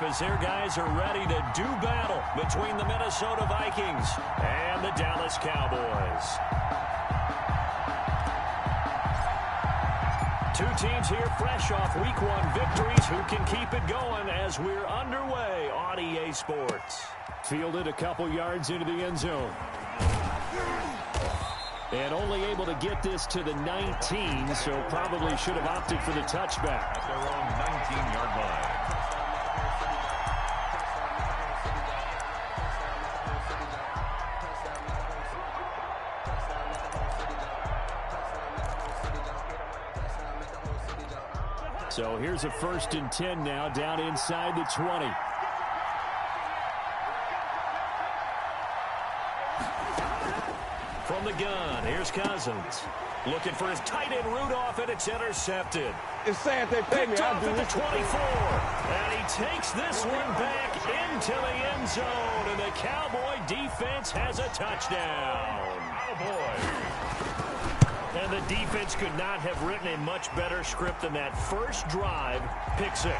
up as their guys are ready to do battle between the Minnesota Vikings and the Dallas Cowboys. Two teams here fresh off Week 1 victories who can keep it going as we're underway on EA Sports. Fielded a couple yards into the end zone. And only able to get this to the 19, so probably should have opted for the touchback. At their own 19-yard line. So here's a 1st and 10 now, down inside the 20. From the gun, here's Cousins. Looking for his tight end Rudolph, and it's intercepted. It's sad they pay me. Picked off at the 24. And he takes this one back into the end zone. And the Cowboy defense has a touchdown. Cowboys. And the defense could not have written a much better script than that first drive, pick 6.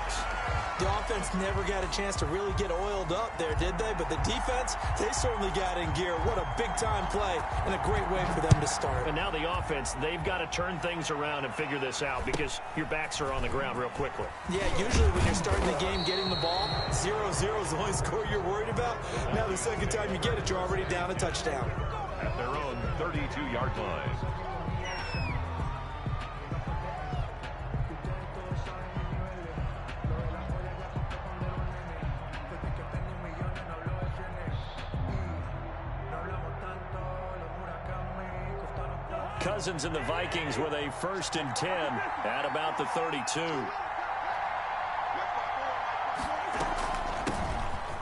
The offense never got a chance to really get oiled up there, did they? But the defense, they certainly got in gear. What a big-time play and a great way for them to start. And now the offense, they've got to turn things around and figure this out because your backs are on the ground real quickly. Yeah, usually when you're starting the game getting the ball, 0-0 is the only score you're worried about. Now the second time you get it, you're already down a touchdown. At their own 32-yard line. Cousins and the Vikings with a 1st and 10 at about the 32.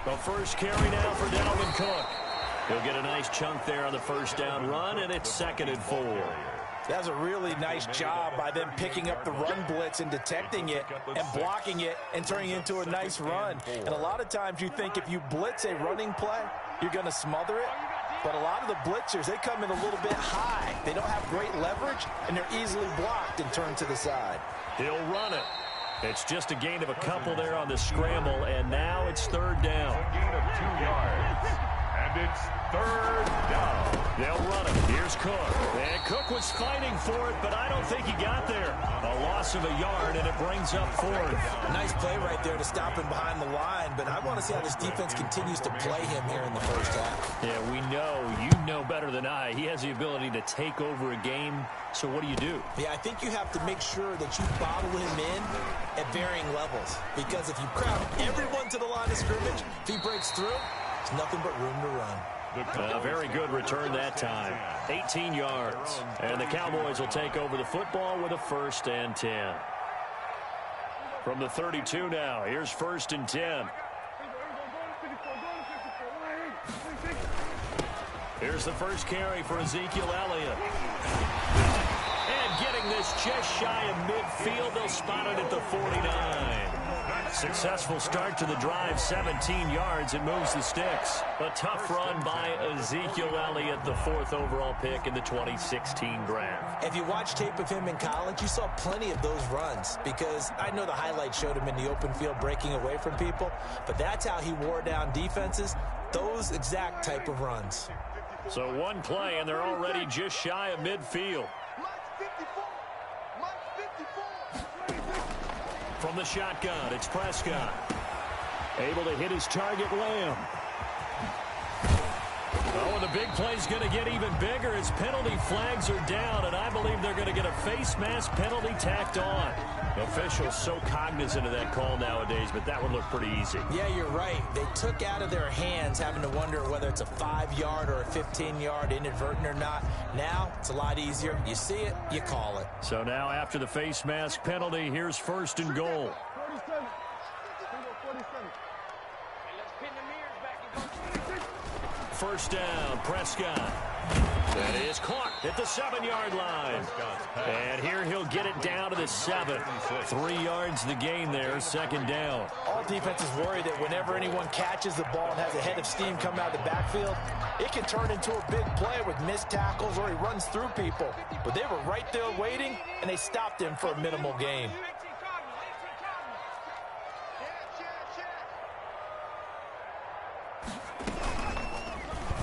The first carry now for Dalvin Cook. He'll get a nice chunk there on the first down run, and it's 2nd and 4. That was a really nice job by them picking up the run blitz and detecting it and blocking it and turning it into a nice run. And a lot of times you think if you blitz a running play, you're going to smother it. But a lot of the blitzers, they come in a little bit high. They don't have great leverage, and they're easily blocked and turned to the side. He'll run it. It's just a gain of a couple there on the scramble, and now it's 3rd down. A gain of 2 yards. And it's 3rd down. They'll run it. Here's Cook. And Cook was fighting for it, but I don't think he got there. A loss of a yard, and it brings up 4th. Nice play right there to stop him behind the line, but I want to see how this defense continues to play him here in the first half. Yeah, we know. You know better than I. He has the ability to take over a game, so what do? Yeah, I think you have to make sure that you bottle him in at varying levels, because if you crowd everyone to the line of scrimmage, if he breaks through, it's nothing but room to run. A very good return that time. 18 yards. And the Cowboys will take over the football with a 1st and 10. From the 32 now, here's 1st and 10. Here's the first carry for Ezekiel Elliott. And getting this just shy of midfield, they'll spot it at the 49. Successful start to the drive, 17 yards, and moves the sticks. A tough run by Ezekiel Elliott, the 4th overall pick in the 2016 draft. If you watch tape of him in college, you saw plenty of those runs, because I know the highlights showed him in the open field breaking away from people, but that's how he wore down defenses, those exact type of runs. So one play, and they're already just shy of midfield. From the shotgun, it's Prescott. Able to hit his target, Lamb. Oh, and the big play's going to get even bigger as penalty flags are down, and I believe they're going to get a face mask penalty tacked on. Officials so cognizant of that call nowadays, but that would look pretty easy. Yeah, you're right. They took out of their hands having to wonder whether it's a 5-yard or a 15-yard inadvertent or not. Now, it's a lot easier. You see it, you call it. So now after the face mask penalty, here's 1st and goal. First down, Prescott. That is caught at the 7-yard line. And here he'll get it down to the 7. 3 yards the gain there, 2nd down. All defenses worry that whenever anyone catches the ball and has a head of steam come out of the backfield, it can turn into a big play with missed tackles or he runs through people. But they were right there waiting, and they stopped him for a minimal gain.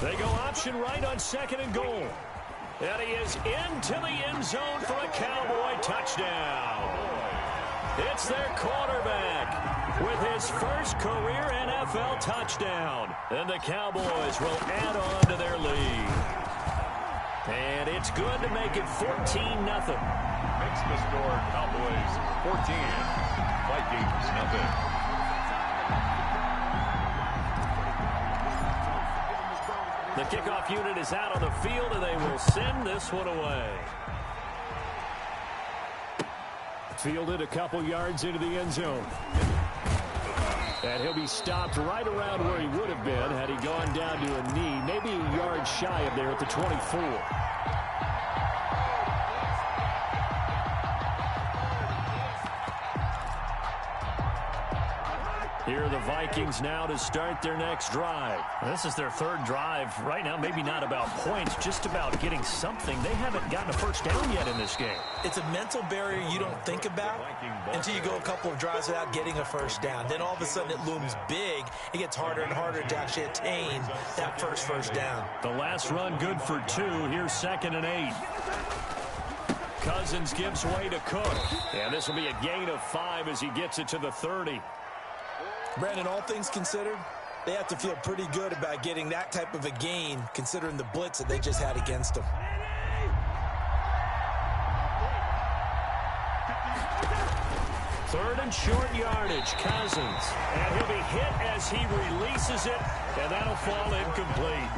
They go option right on 2nd and goal. And he is into the end zone for a Cowboy touchdown. It's their quarterback with his first career NFL touchdown. And the Cowboys will add on to their lead. And it's good to make it 14-0. Makes the score Cowboys 14, Vikings 0. The kickoff unit is out on the field, and they will send this one away. Fielded a couple yards into the end zone. And he'll be stopped right around where he would have been had he gone down to a knee, maybe a yard shy of there at the 24. Here are the Vikings now to start their next drive. This is their 3rd drive. Right now, maybe not about points, just about getting something. They haven't gotten a first down yet in this game. It's a mental barrier you don't think about until you go a couple of drives without getting a first down. Then all of a sudden it looms big. It gets harder and harder to actually attain that first down. The last run good for 2. Here's 2nd and 8. Cousins gives way to Cook. And this will be a gain of 5 as he gets it to the 30. Brandon, all things considered, they have to feel pretty good about getting that type of a gain considering the blitz that they just had against them. Third and short yardage, Cousins. And he'll be hit as he releases it, and that'll fall incomplete.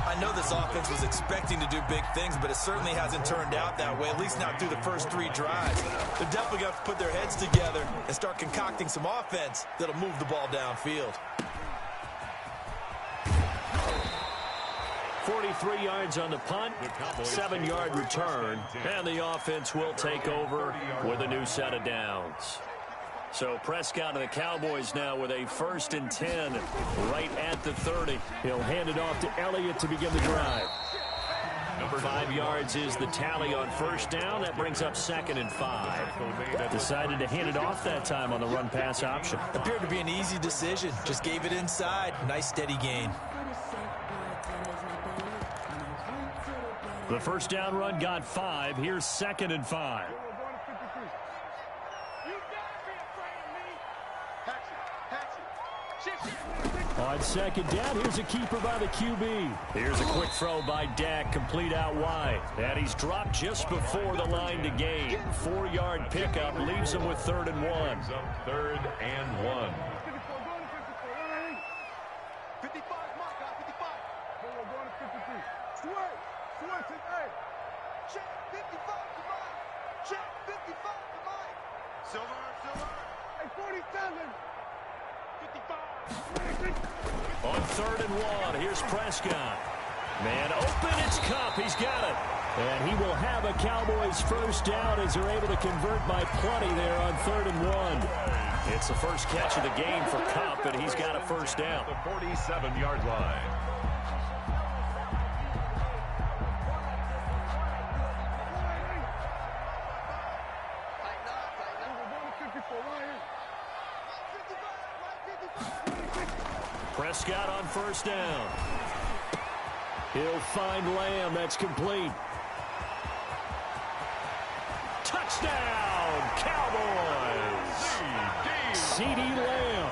I know this offense was expecting to do big things, but it certainly hasn't turned out that way, at least not through the first 3 drives. They're definitely going to put their heads together and start concocting some offense that'll move the ball downfield. 43 yards on the punt, 7-yard return, and the offense will take over with a new set of downs. So Prescott and the Cowboys now with a 1st and 10 right at the 30. He'll hand it off to Elliott to begin the drive. 5 yards is the tally on first down. That brings up 2nd and 5. Decided to hand it off that time on the run-pass option. Appeared to be an easy decision. Just gave it inside. Nice steady gain. The first down run got 5. Here's 2nd and 5. On 2nd down, here's a keeper by the QB. Here's a quick throw by Dak, complete out wide. And he's dropped just before the line to gain. 4-yard pickup leaves him with 3rd and 1. 3rd and 1. On 3rd and 1, here's Prescott. Man open, it's Kupp. He's got it. And he will have a Cowboys first down as they're able to convert by plenty there on 3rd and 1. It's the first catch of the game for Kupp, and he's got a first down. The 47-yard line. Prescott on first down. He'll find Lamb. That's complete. Touchdown, Cowboys! CeeDee Lamb.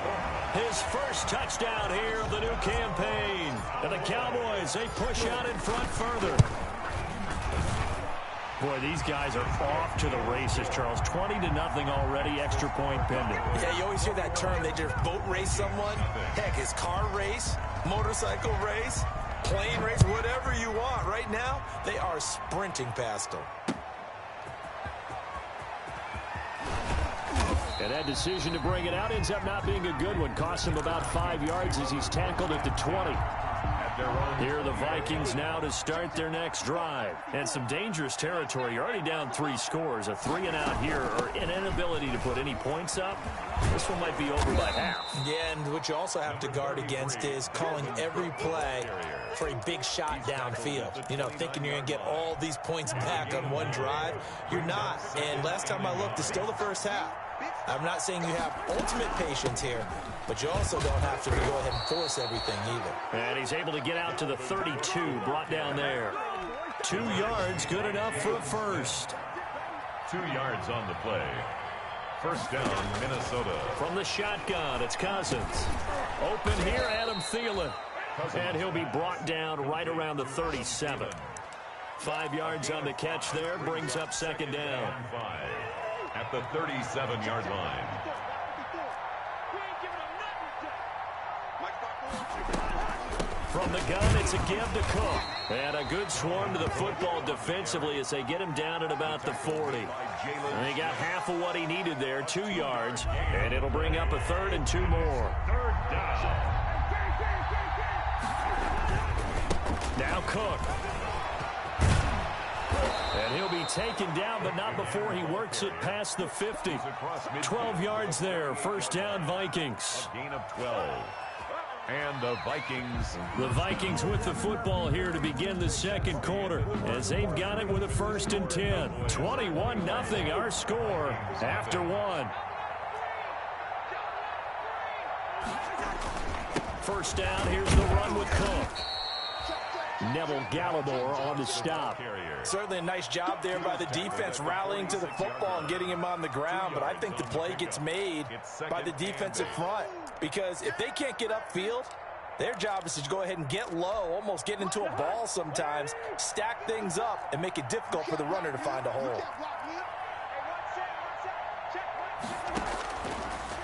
His first touchdown here of the new campaign. And the Cowboys, they push out in front further. Boy, these guys are off to the races, Charles. 20-0 already, extra point pending. Yeah, you always hear that term. They just boat race someone. Heck, his car race, motorcycle race, plane race, whatever you want. Right now, they are sprinting past them. And that decision to bring it out ends up not being a good one. Costs him about 5 yards as he's tackled at the 20. Here are the Vikings now to start their next drive. And some dangerous territory. You're already down 3 scores. A 3-and-out here or an inability to put any points up. This one might be over by half. Yeah, and what you also have to guard against is calling every play for a big shot downfield. You know, thinking you're going to get all these points back on one drive. You're not. And last time I looked, it's still the first half. I'm not saying you have ultimate patience here, but you also don't have to go ahead and force everything either. And he's able to get out to the 32, brought down there. 2 yards, good enough for a first. 2 yards on the play. First down, Minnesota. From the shotgun, it's Cousins. Open here, Adam Thielen. And he'll be brought down right around the 37. 5 yards on the catch there, brings up second down. 5 at the 37-yard line. From the gun, it's a give to Cook. And a good swarm to the football defensively as they get him down at about the 40. And he got half of what he needed there, 2 yards. And it'll bring up a 3rd and 2 more. 3rd down. Now Cook. And he'll be taken down, but not before he works it past the 50. 12 yards there, first down Vikings. A gain of 12. And the Vikings with the football here to begin the second quarter as they've got it with a 1st and 10. 21-0 our score after 1. First down, here's the run with Cook. Neville Gallimore on the stop. Certainly a nice job there by the defense rallying to the football and getting him on the ground, but I think the play gets made by the defensive front because if they can't get upfield, their job is to go ahead and get low, almost get into a ball sometimes, stack things up, and make it difficult for the runner to find a hole.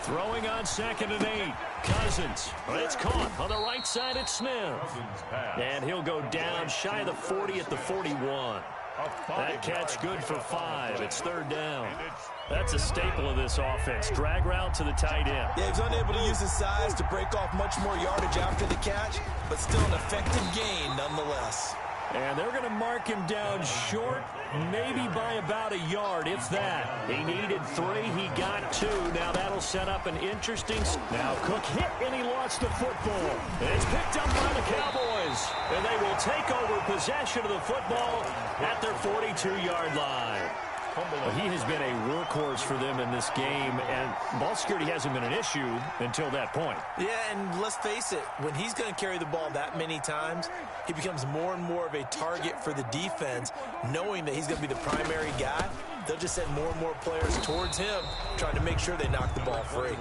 Throwing on 2nd and 8. Cousins. It's caught on the right side. It's Smith. And he'll go down shy of the 40 at the 41. That catch good for 5. It's 3rd down. That's a staple of this offense. Drag route to the tight end. Yeah, he's unable to use his size to break off much more yardage after the catch, but still an effective gain nonetheless. And they're going to mark him down short, maybe by about a yard, if that. He needed 3. He got 2. Now that'll set up an interesting... Now Cook hit, and he lost the football. And it's picked up by the Cowboys. And they will take over possession of the football at their 42-yard line. Well, he has been a workhorse for them in this game, and ball security hasn't been an issue until that point. Yeah, and let's face it, when he's going to carry the ball that many times, he becomes more and more of a target for the defense, knowing that he's going to be the primary guy. They'll just send more and more players towards him, trying to make sure they knock the ball free.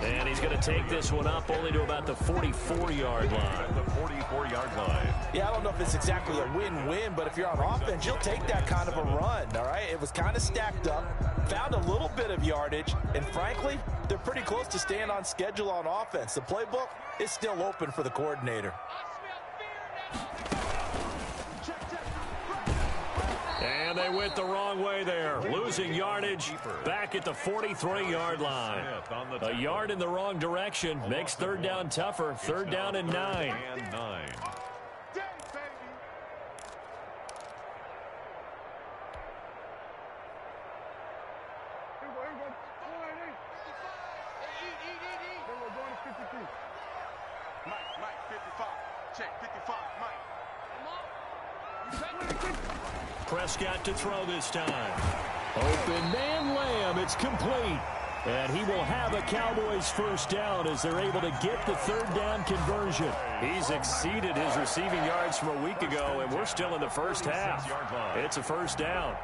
And he's going to take this one up only to about the 44-yard line. The 44-yard line. Yeah, I don't know if it's exactly a win-win, but if you're on offense, you'll take that kind of a run, all right? It was kind of stacked up, found a little bit of yardage, and frankly, they're pretty close to staying on schedule on offense. The playbook is still open for the coordinator. And they went the wrong way there. Losing yardage back at the 43-yard line. A yard in the wrong direction makes 3rd down tougher. 3rd down and 9. Prescott to throw this time. Open man Lamb. It's complete. And he will have a Cowboys first down as they're able to get the 3rd down conversion. He's exceeded his receiving yards from a week ago, and we're still in the first half. It's a first down.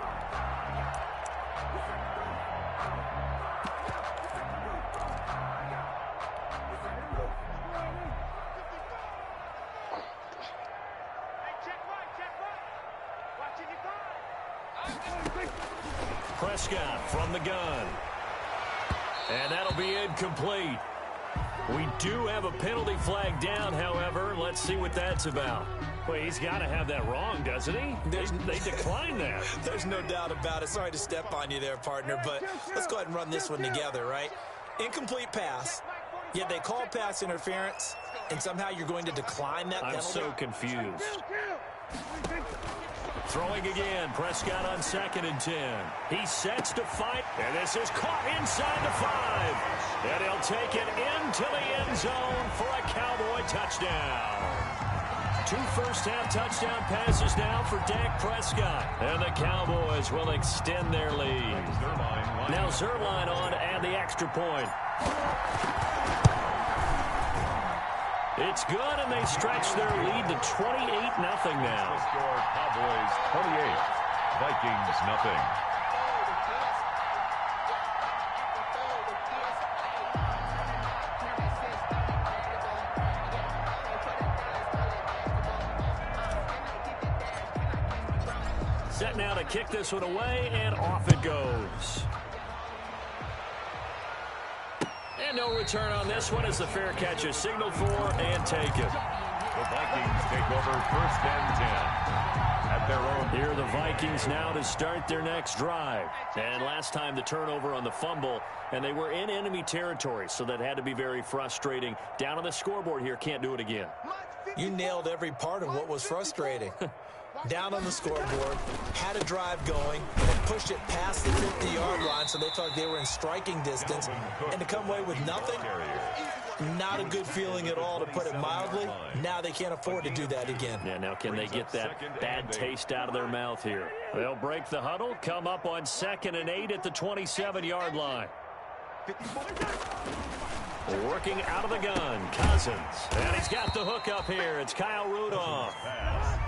Prescott from the gun. And that'll be incomplete. We do have a penalty flag down, however. Let's see what that's about. Well, he's got to have that wrong, doesn't he? They declined that. There's no doubt about it. Sorry to step on you there, partner, but let's go ahead and run this one together, right? Incomplete pass, yet they call pass interference, and somehow you're going to decline that penalty? I'm so confused. Throwing again, Prescott on 2nd and 10. He sets to fight, and this is caught inside the 5. And he'll take it into the end zone for a Cowboy touchdown. 2 first-half touchdown passes now for Dak Prescott. And the Cowboys will extend their lead. Now Zerline on to add the extra point. It's good, and they stretch their lead to 28-0 now. Score Cowboys 28, Vikings nothing. Set now to kick this one away, and off it goes. And no return on this one as the fair catch is signaled for and taken. The Vikings take over 1st and 10 at their own. Here are the Vikings now to start their next drive. And last time the turnover on the fumble, and they were in enemy territory, so that had to be very frustrating. Down on the scoreboard here, can't do it again. You nailed every part of what was frustrating. Down on the scoreboard, had a drive going, and pushed it past the 50-yard line, so they thought they were in striking distance. And to come away with nothing, not a good feeling at all, to put it mildly. Now they can't afford to do that again. Yeah, now can they get that bad taste out of their mouth here? They'll break the huddle, come up on 2nd and 8 at the 27-yard line. Working out of the gun, Cousins. And he's got the hook up here. It's Kyle Rudolph.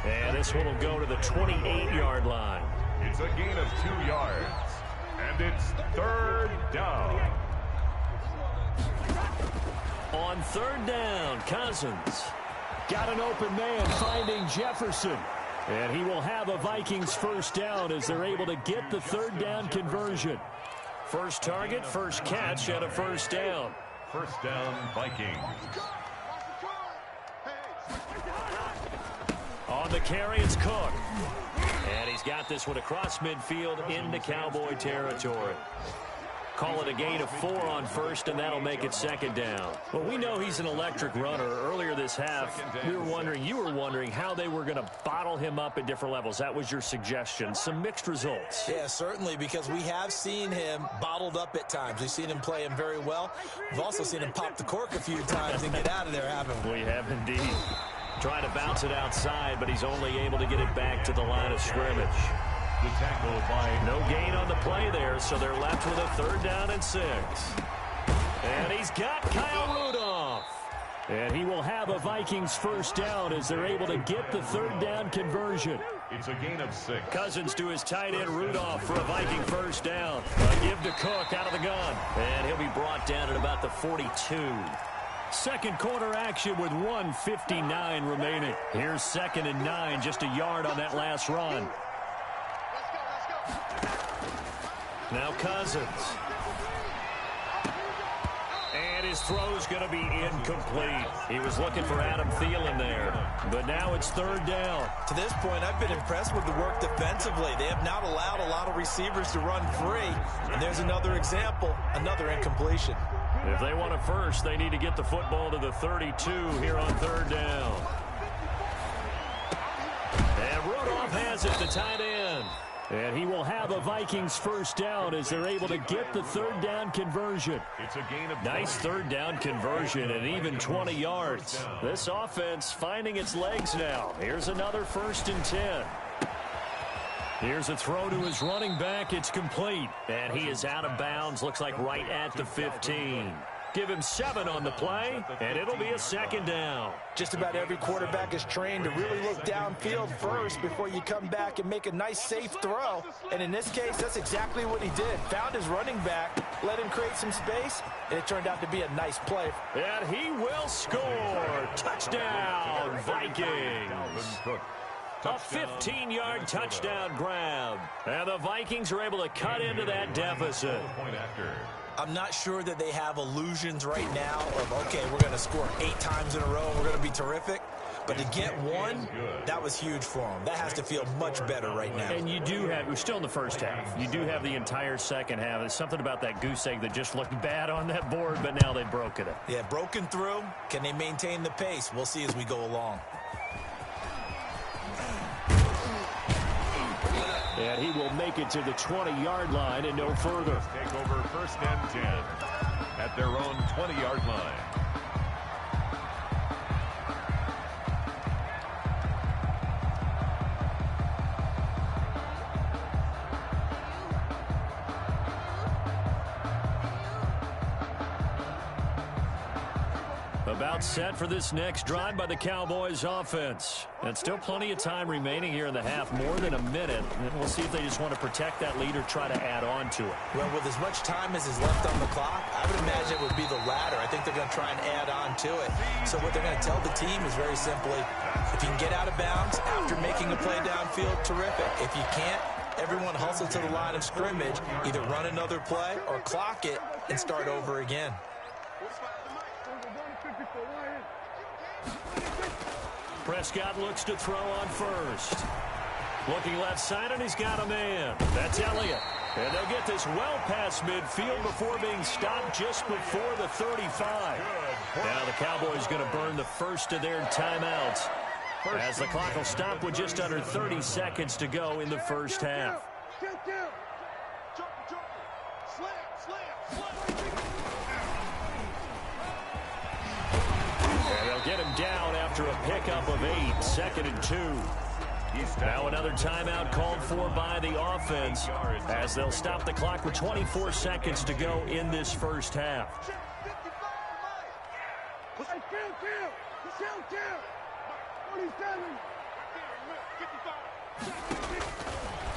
And this one will go to the 28-yard line. It's a gain of 2 yards. And it's 3rd down. On 3rd down, Cousins. Got an open man finding Jefferson. And he will have a Vikings 1st down as they're able to get the 3rd down conversion. First target, first catch, and a 1st down. 1st down, Vikings. On the carry, it's Cook. And he's got this one across midfield into Cowboy territory. Call it a gain of 4 on 1st, and that'll make it 2nd down. Well, we know he's an electric runner. Earlier this half, you were wondering how they were going to bottle him up at different levels. That was your suggestion. Some mixed results. Yeah, certainly, because we have seen him bottled up at times. We've seen him play him very well. We've also seen him pop the cork a few times and get out of there, haven't we? We have indeed. Trying to bounce it outside, but he's only able to get it back to the line of scrimmage. The tackle by no gain on the play there, so they're left with a 3rd down and 6. And he's got Kyle Rudolph. And he will have a Vikings 1st down as they're able to get the 3rd down conversion. It's a gain of 6. Cousins to his tight end Rudolph for a Viking 1st down. A give to Cook out of the gun. And he'll be brought down at about the 42. Second quarter action with 1:59 remaining. Here's 2nd and 9, just a yard on that last run. Now Cousins. And his throw's going to be incomplete. He was looking for Adam Thielen there. But now it's 3rd down. To this point, I've been impressed with the work defensively. They have not allowed a lot of receivers to run free. And there's another example, another incompletion. If they want a first, they need to get the football to the 32 here on 3rd down. And Rudolph has it, the tight end. And he will have a Vikings 1st down as they're able to get the 3rd down conversion. It's a gain of nice 3rd down conversion and even 20 yards. This offense finding its legs now. Here's another 1st and 10. Here's a throw to his running back. It's complete. And he is out of bounds. Looks like right at the 15. Give him 7 on the play, and it'll be a 2nd down. Just about every quarterback is trained to really look downfield first before you come back and make a nice, safe throw. And in this case, that's exactly what he did. Found his running back, let him create some space, and it turned out to be a nice play. And he will score. Touchdown, Vikings. A 15-yard touchdown grab. And the Vikings are able to cut into that deficit. I'm not sure that they have illusions right now of, okay, we're going to score 8 times in a row and we're going to be terrific. But to get 1, that was huge for them. That has to feel much better right now. And you do have, we're still in the first half. You do have the entire second half. There's something about that goose egg that just looked bad on that board, but now they've broken it. Yeah, broken through. Can they maintain the pace? We'll see as we go along. And he will make it to the 20-yard line and no further. Take over 1st and 10 at their own 20-yard line. About set for this next drive by the Cowboys offense. And still plenty of time remaining here in the half, more than a minute. And we'll see if they just want to protect that lead or try to add on to it. Well, with as much time as is left on the clock, I would imagine it would be the latter. I think they're going to try and add on to it. So what they're going to tell the team is very simply, if you can get out of bounds after making a play downfield, terrific. If you can't, everyone hustle to the line of scrimmage, either run another play or clock it and start over again. Prescott looks to throw on first. Looking left side, and he's got a man. That's Elliott. And they'll get this well past midfield before being stopped just before the 35. Now the Cowboys going to burn the first of their timeouts, as the clock will stop with just under 30 seconds to go in the first half. And they'll get him down after a pickup of 8, 2nd and 2. Now another timeout called for by the offense, as they'll stop the clock with 24 seconds to go in this first half.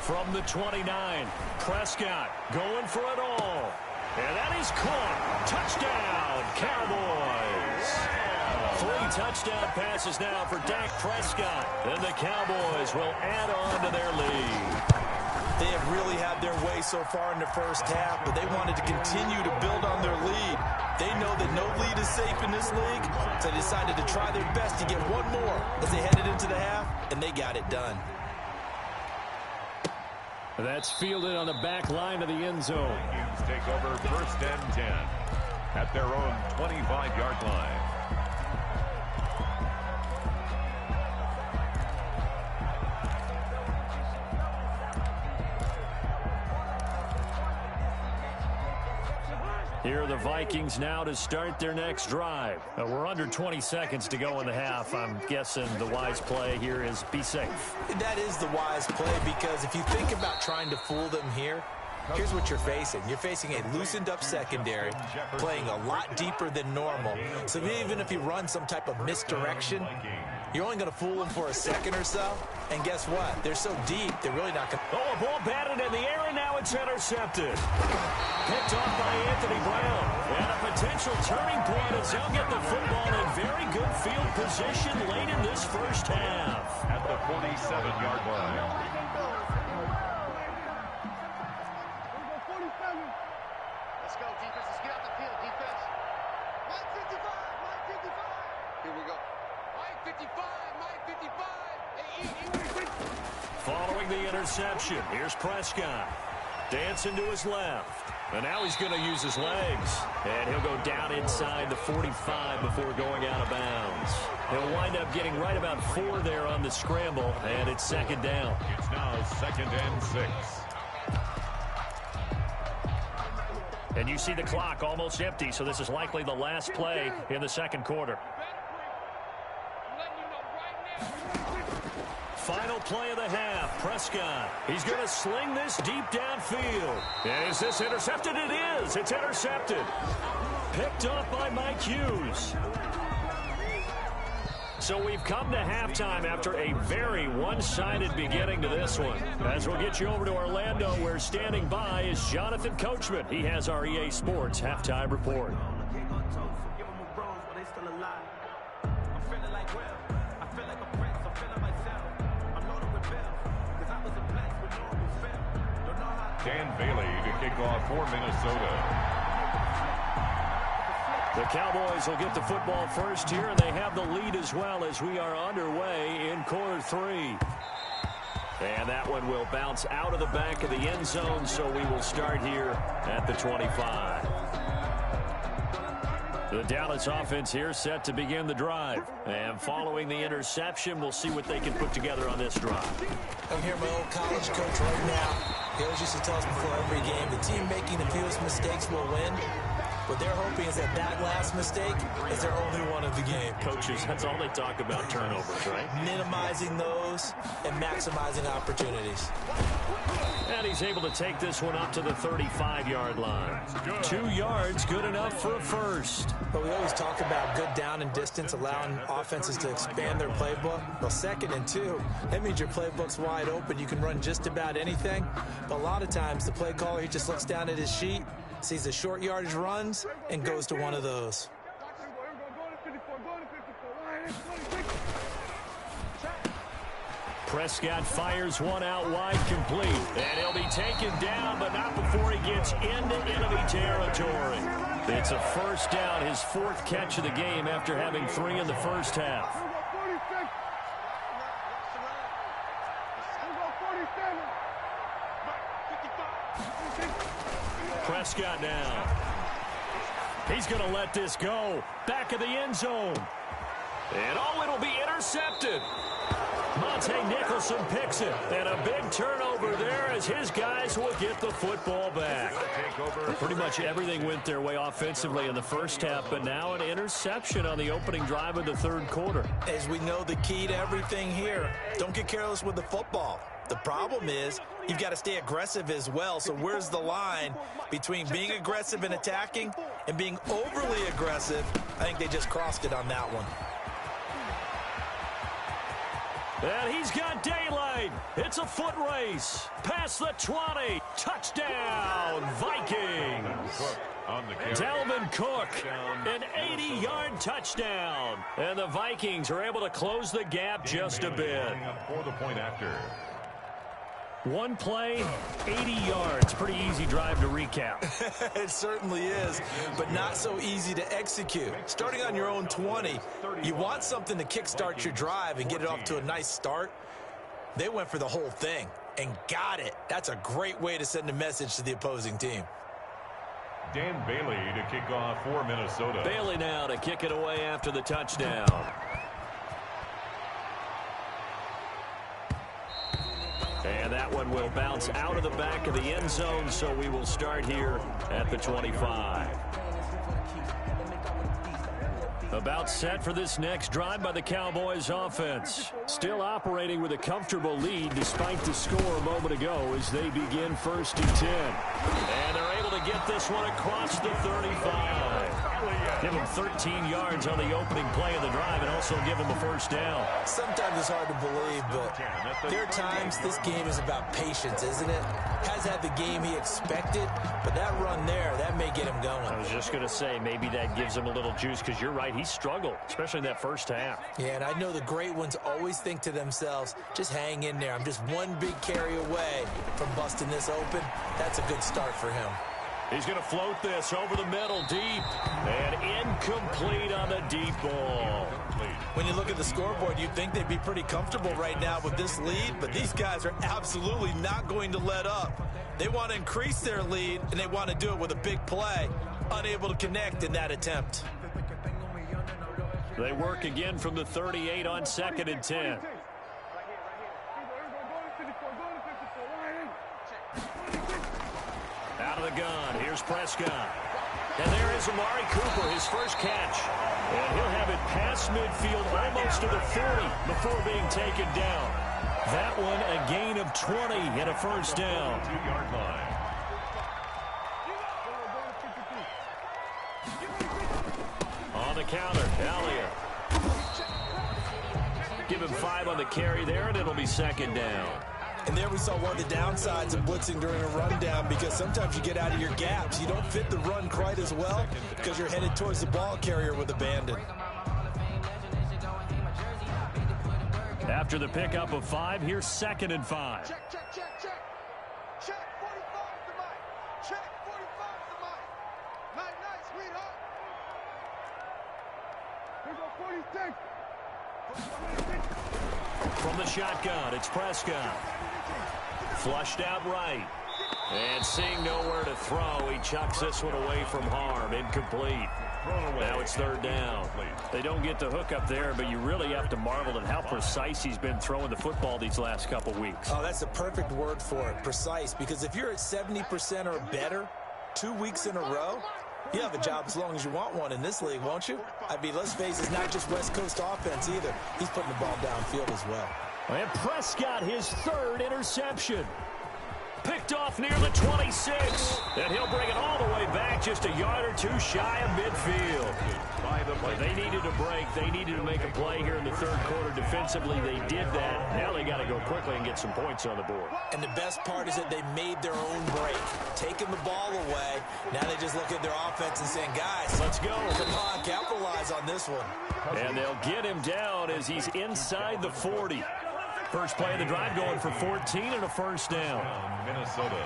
From the 29, Prescott going for it all. And that is caught. Touchdown, Cowboys. 3 touchdown passes now for Dak Prescott. And the Cowboys will add on to their lead. They have really had their way so far in the first half, but they wanted to continue to build on their lead. They know that no lead is safe in this league, so they decided to try their best to get one more as they headed into the half, and they got it done. That's fielded on the back line of the end zone. Vikings take over 1st and 10 at their own 25-yard line. Here are the Vikings now to start their next drive. We're under 20 seconds to go in the half. I'm guessing the wise play here is be safe. That is the wise play, because if you think about trying to fool them here, here's what you're facing. You're facing a loosened up secondary, playing a lot deeper than normal. So even if you run some type of misdirection, you're only going to fool them for a second or so. And guess what? They're so deep, they're really not going to... Oh, a ball batted in the air, and now it's intercepted. Picked off by Anthony Brown. And a potential turning point as they'll get the football in very good field position late in this first half. At the 47-yard line. Let's go, defense. Let's get out the field, defense. Mike 55, Mike 55. Here we go. Mike 55, Mike 55. Following the interception, here's Prescott. Dancing to his left. And now he's going to use his legs. And he'll go down inside the 45 before going out of bounds. He'll wind up getting right about 4 there on the scramble, and it's 2nd down. It's now 2nd and 6. And you see the clock almost empty, so this is likely the last play in the second quarter. Final play of the half, Prescott. He's going to sling this deep downfield. And is this intercepted? It is. It's intercepted. Picked off by Mike Hughes. So we've come to halftime after a very one-sided beginning to this one. As we'll get you over to Orlando, where standing by is Jonathan Coachman. He has our EA Sports halftime report. Dan Bailey to kick off for Minnesota. The Cowboys will get the football first here, and they have the lead as well as we are underway in quarter 3. And that one will bounce out of the back of the end zone, so we will start here at the 25. The Dallas offense here set to begin the drive. And following the interception, we'll see what they can put together on this drive. I'm here, my old college coach right now. He always used to tell us before every game, the team making the fewest mistakes will win. What they're hoping is that that last mistake is their only one of the game. Coaches, that's all they talk about, turnovers, right? Minimizing those and maximizing opportunities. And he's able to take this one up to the 35-yard line. 2 yards, good enough for a first. But we always talk about good down and distance, allowing offenses to expand their playbook. Well, 2nd and 2, that means your playbook's wide open. You can run just about anything. But a lot of times, the play caller, he just looks down at his sheet, sees the short yardage runs, and goes to one of those. Prescott fires one out wide, complete. And he'll be taken down, but not before he gets into enemy territory. It's a first down, his 4th catch of the game after having 3 in the first half. Prescott now. He's going to let this go. Back of the end zone. And it'll be intercepted. Monte Nicholson picks it, and a big turnover there as his guys will get the football back. Pretty much everything went their way offensively in the first half, but now an interception on the opening drive of the 3rd quarter. As we know, the key to everything here, don't get careless with the football. The problem is you've got to stay aggressive as well. So where's the line between being aggressive and attacking and being overly aggressive? I think they just crossed it on that one. And he's got daylight. It's a foot race. Past the 20. Touchdown, Vikings. Dalvin Cook, an 80-yard touchdown. And the Vikings are able to close the gap just a bit. For the point after. One play, 80 yards. Pretty easy drive to recap. It certainly is, but not so easy to execute. Starting on your own 20, you want something to kickstart your drive and get it off to a nice start. They went for the whole thing and got it. That's a great way to send a message to the opposing team. Dan Bailey to kick off for Minnesota. Bailey now to kick it away after the touchdown. And that one will bounce out of the back of the end zone, so we will start here at the 25. About set for this next drive by the Cowboys offense. Still operating with a comfortable lead despite the score a moment ago as they begin 1st and 10. And they're able to get this one across the 35. Give him 13 yards on the opening play of the drive and also give him a first down. Sometimes it's hard to believe, but there are times this game is about patience, isn't it? Has had the game he expected, but that run there, that may get him going. I was just going to say, maybe that gives him a little juice because you're right, he struggled, especially in that first half. Yeah, and I know the great ones always think to themselves, just hang in there. I'm just one big carry away from busting this open. That's a good start for him. He's going to float this over the middle deep. And incomplete on the deep ball. When you look at the scoreboard, you'd think they'd be pretty comfortable right now with this lead, but these guys are absolutely not going to let up. They want to increase their lead, and they want to do it with a big play. Unable to connect in that attempt. They work again from the 38 on 2nd and 10. Out of the gun, here's Prescott. And there is Amari Cooper, his first catch. And he'll have it past midfield almost to the 40 before being taken down. That one a gain of 20 and a first down. 2-yard line. On the counter, Elliott. Give him 5 on the carry there, and it'll be 2nd down. And there we saw one of the downsides of blitzing during a rundown, because sometimes you get out of your gaps. You don't fit the run quite as well because you're headed towards the ball carrier with abandon. After the pickup of 5, here's 2nd and 5. Check, check, check, check. Check 45 to Mike. Check 45 to Mike. Nice, sweetheart. Here go 46. From the shotgun, it's Prescott. Flushed out right. And seeing nowhere to throw, he chucks this one away from harm. Incomplete. Now it's 3rd down. They don't get the hook up there, but you really have to marvel at how precise he's been throwing the football these last couple weeks. Oh, that's the perfect word for it, precise. Because if you're at 70% or better 2 weeks in a row, You have a job as long as you want one in this league, won't you? I mean, let's face it, it's not just West Coast offense either. He's putting the ball downfield as well. And Prescott, his third interception. Picked off near the 26. And he'll bring it all the way back just a yard or two shy of midfield. But they needed a break. They needed to make a play here in the third quarter. Defensively, they did that. Now they got to go quickly and get some points on the board. And the best part is that they made their own break, taking the ball away. Now they just look at their offense and saying, guys, let's go. Come on, capitalize on this one. And they'll get him down as he's inside the 40. First play of the drive going for 14 and a first down. Minnesota.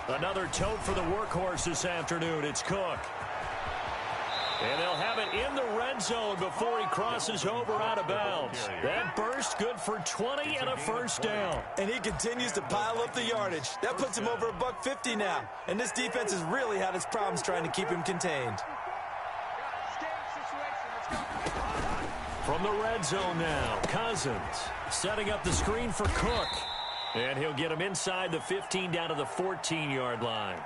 Another tote for the workhorse this afternoon. It's Cook. And they'll have it in the red zone before he crosses over out of bounds. That burst good for 20 and a first down. And he continues to pile up the yardage. That puts him over $150 now. And this defense has really had its problems trying to keep him contained. From the red zone now, Cousins setting up the screen for Cook. And he'll get him inside the 15 down to the 14-yard line.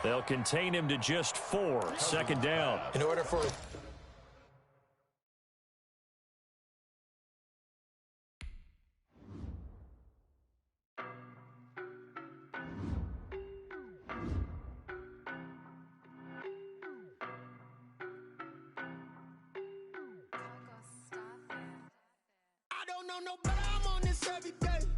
They'll contain him to just 4. Second down. In order for... I don't know no better, I'm on this every day.